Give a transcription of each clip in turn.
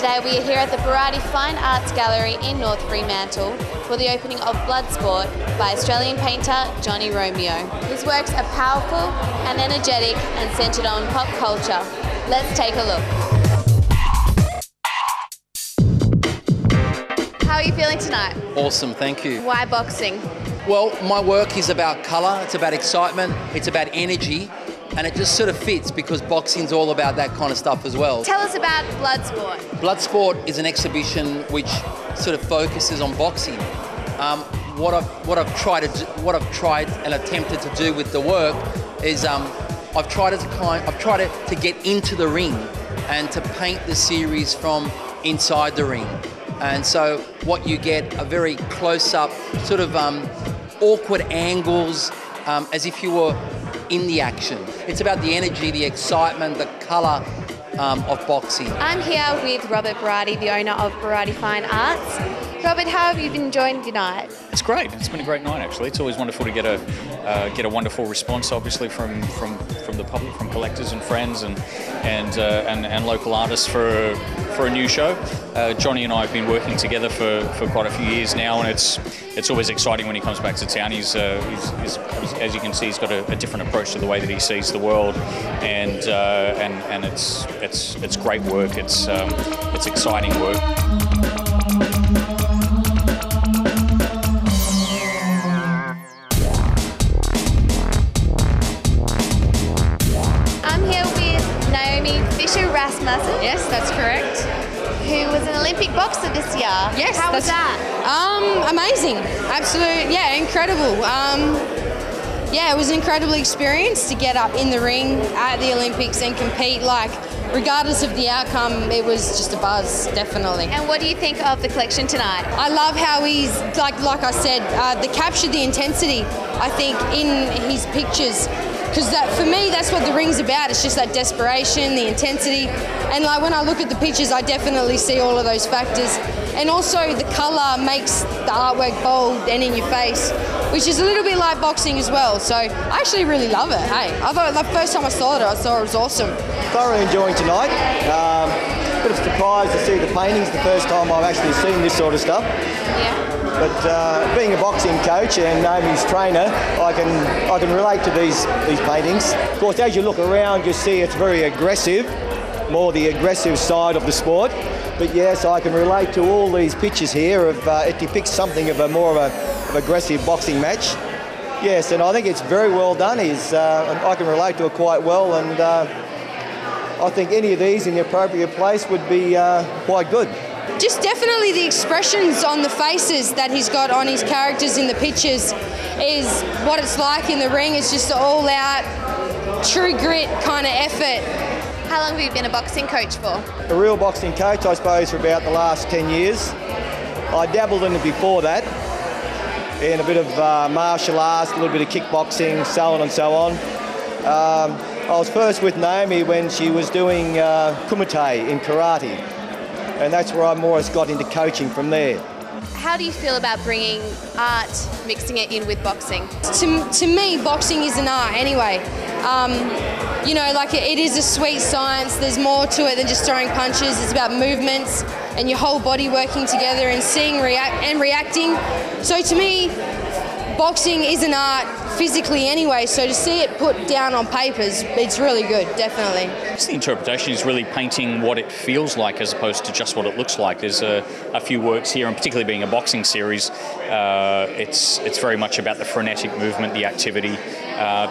Today we are here at the Variety Fine Arts Gallery in North Fremantle for the opening of Bloodsport by Australian painter Johnny Romeo. His works are powerful and energetic and centred on pop culture. Let's take a look. How are you feeling tonight? Awesome, thank you. Why boxing? Well, my work is about colour, it's about excitement, it's about energy, and it just sort of fits because boxing's all about that kind of stuff as well. Tell us about Bloodsport. Bloodsport is an exhibition which sort of focuses on boxing. What I've tried and attempted to do with the work is I've tried to get into the ring and to paint the series from inside the ring. And so what you get are very close-up, sort of awkward angles, as if you were in the action. It's about the energy, the excitement, the colour of boxing. I'm here with Robert Berardi, the owner of Berardi Fine Arts. Robert, how have you been enjoying your night? It's great. It's been a great night, actually. It's always wonderful to get a wonderful response, obviously, from the public, from collectors and friends and local artists for a new show. Johnny and I have been working together for quite a few years now, and it's always exciting when he comes back to town. He's as you can see, he's got a different approach to the way that he sees the world, and it's great work. It's exciting work. Yes, that's correct. Who was an Olympic boxer this year. Yes. How was that? Amazing. Absolute, yeah, incredible. Yeah, it was an incredible experience to get up in the ring at the Olympics and compete. Like, regardless of the outcome, it was just a buzz, definitely. And what do you think of the collection tonight? I love how he's, like I said, they captured the intensity, I think, in his pictures. Because for me, that's what the ring's about. It's just that desperation, the intensity. And like when I look at the pictures, I definitely see all of those factors. And also the colour makes the artwork bold and in your face, which is a little bit like boxing as well. So I actually really love it. Hey, I thought the first time I saw it was awesome. Thoroughly enjoying tonight. Bit of surprise to see the paintings. The first time I've actually seen this sort of stuff. Yeah. But being a boxing coach and Naomi's trainer, I can relate to these paintings. Of course, as you look around, you see it's very aggressive, more the aggressive side of the sport. But yes, I can relate to all these pictures here. It depicts something of more of an aggressive boxing match. Yes, and I think it's very well done. I can relate to it quite well, and I think any of these in the appropriate place would be quite good. Just definitely the expressions on the faces that he's got on his characters in the pictures is what it's like in the ring. It's just an all-out, true grit kind of effort. How long have you been a boxing coach for? A real boxing coach, I suppose, for about the last 10 years. I dabbled in it before that, in a bit of martial arts, a little bit of kickboxing, so on and so on. I was first with Naomi when she was doing kumite in karate. And that's where I more or less got into coaching from there. How do you feel about bringing art, mixing it in with boxing? To me, boxing is an art anyway. You know, like it is a sweet science. There's more to it than just throwing punches. It's about movements and your whole body working together and seeing and reacting. So to me, boxing is an art physically anyway, so to see it put down on papers, it's really good, definitely. The interpretation is really painting what it feels like as opposed to just what it looks like. There's a few works here, and particularly being a boxing series, it's very much about the frenetic movement, the activity,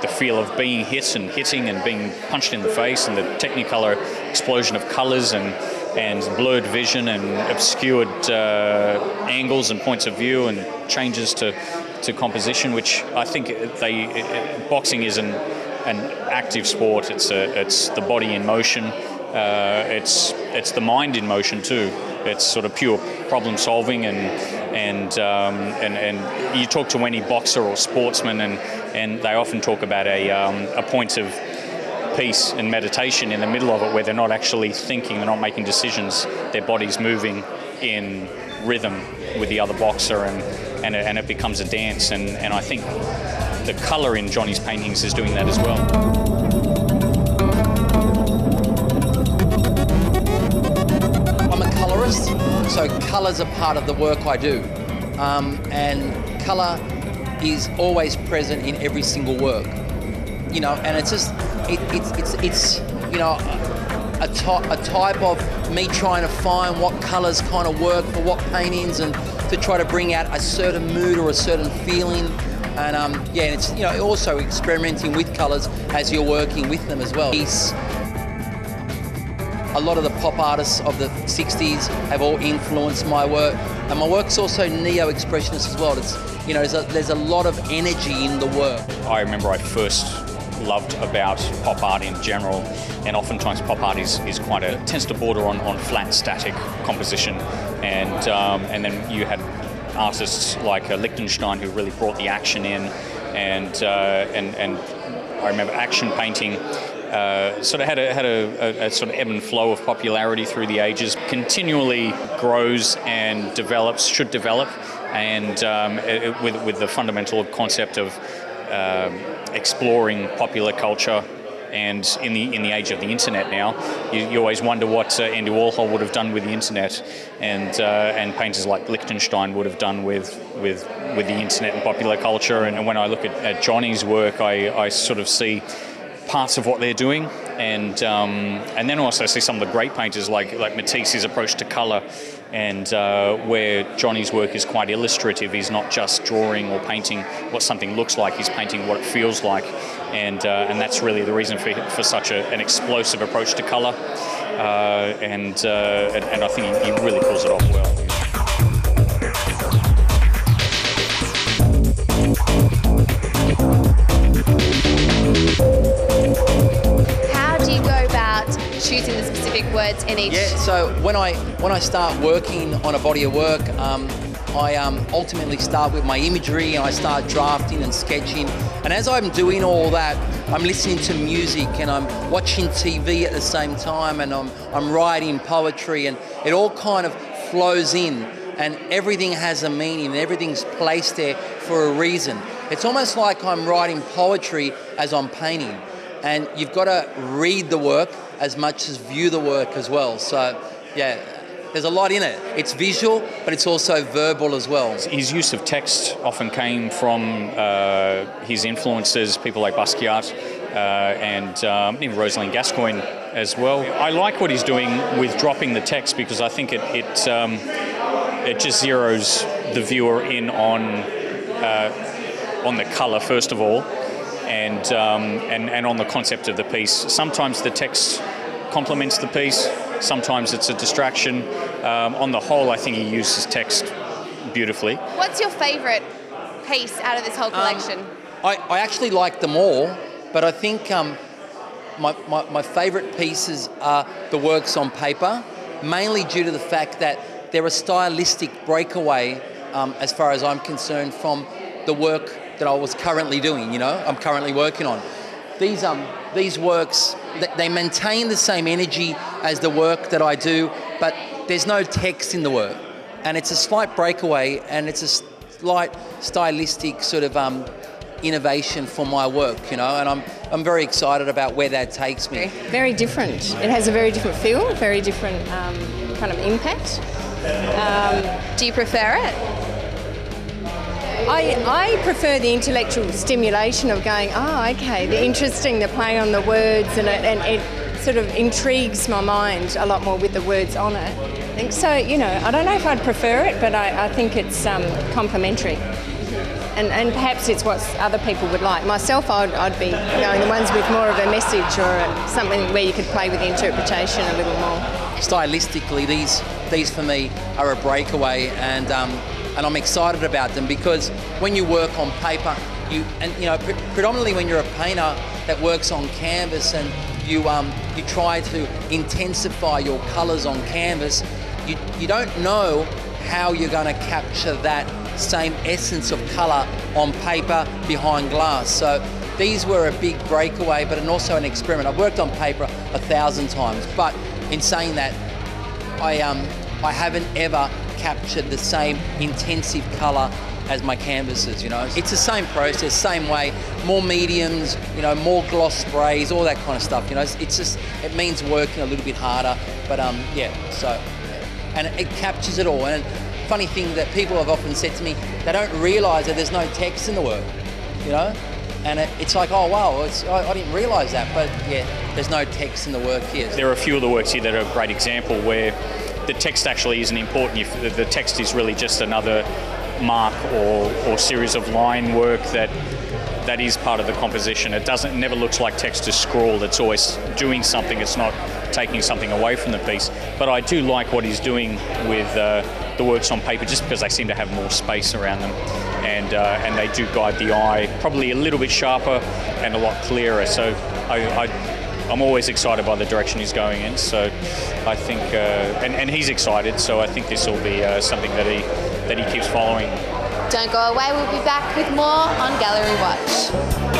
the feel of being hit and hitting and being punched in the face, and the Technicolor explosion of colours and blurred vision and obscured angles and points of view and changes to composition, which I think boxing is an active sport. It's the body in motion. It's the mind in motion too. It's sort of pure problem solving, and you talk to any boxer or sportsman, and they often talk about a point of peace and meditation in the middle of it, where they're not actually thinking, they're not making decisions. Their body's moving in rhythm with the other boxer, and it becomes a dance. And I think the colour in Johnny's paintings is doing that as well. So colours are part of the work I do, and colour is always present in every single work, you know. And it's just it's you know, a type of me trying to find what colours kind of work for what paintings, and to try to bring out a certain mood or a certain feeling. And yeah, and it's, you know, also experimenting with colours as you're working with them as well. A lot of the pop artists of the 60s have all influenced my work, and my work's also neo-expressionist as well. It's, you know, there's a lot of energy in the work. I remember I first loved about pop art in general, and oftentimes pop art tends to border on flat, static composition, and then you had artists like Lichtenstein who really brought the action in, and I remember action painting sort of had a sort of ebb and flow of popularity through the ages. Continually grows and develops, should develop, and with the fundamental concept of exploring popular culture. And in the age of the internet now, you always wonder what Andy Warhol would have done with the internet, and painters like Lichtenstein would have done with the internet and popular culture. And when I look at Johnny's work, I sort of see parts of what they're doing, and then also see some of the great painters like Matisse's approach to colour, and where Johnny's work is quite illustrative. He's not just drawing or painting what something looks like, he's painting what it feels like, and that's really the reason for such an explosive approach to colour, and I think he really pulls it off well. Choosing the specific words in each? Yeah, so when I start working on a body of work, I ultimately start with my imagery, and I start drafting and sketching. And as I'm doing all that, I'm listening to music, and I'm watching TV at the same time, and I'm writing poetry, and it all kind of flows in, and everything has a meaning, and everything's placed there for a reason. It's almost like I'm writing poetry as I'm painting, and you've got to read the work as much as view the work as well. So, yeah, there's a lot in it. It's visual, but it's also verbal as well. His use of text often came from his influences, people like Basquiat and even Rosalind Gascoigne as well. I like what he's doing with dropping the text, because I think it just zeroes the viewer in on the colour first of all, and on the concept of the piece. Sometimes the text complements the piece, sometimes it's a distraction. On the whole, I think he uses text beautifully. What's your favourite piece out of this whole collection? I actually like them all, but I think my favourite pieces are the works on paper, mainly due to the fact that they're a stylistic breakaway, as far as I'm concerned, from the work that I was currently doing, you know, I'm currently working on. These works, they maintain the same energy as the work that I do, but there's no text in the work. And it's a slight breakaway, and it's a slight stylistic sort of innovation for my work, you know, and I'm very excited about where that takes me. Very different. It has a very different feel, very different kind of impact. Do you prefer it? I prefer the intellectual stimulation of going, okay, they're interesting, they're playing on the words, and it sort of intrigues my mind a lot more with the words on it. I think so, you know, I don't know if I'd prefer it, but I think it's complementary. and perhaps it's what other people would like. Myself, I'd be going the ones with more of a message or something where you could play with the interpretation a little more. Stylistically, these for me are a breakaway, and I'm excited about them because when you work on paper, predominantly when you're a painter that works on canvas and you try to intensify your colours on canvas, you don't know how you're going to capture that same essence of colour on paper behind glass. So these were a big breakaway, but also an experiment. I've worked on paper 1,000 times, but in saying that, I haven't ever captured the same intensive colour as my canvases, It's the same process, same way, more mediums, more gloss sprays, all that kind of stuff, it means working a little bit harder, but and it captures it all. And funny thing that people have often said to me, they don't realise that there's no text in the work, and it's like, oh wow, I didn't realise that, but yeah, there's no text in the work here. There are a few of the works here that are a great example where the text actually isn't important. The text is really just another mark or series of line work that is part of the composition. It never looks like text is scrawled. It's always doing something. It's not taking something away from the piece. But I do like what he's doing with the works on paper, just because they seem to have more space around them, and they do guide the eye probably a little bit sharper and a lot clearer. So I'm always excited by the direction he's going in. So I think, and he's excited. So I think this will be something that he keeps following. Don't go away, we'll be back with more on Gallery Watch.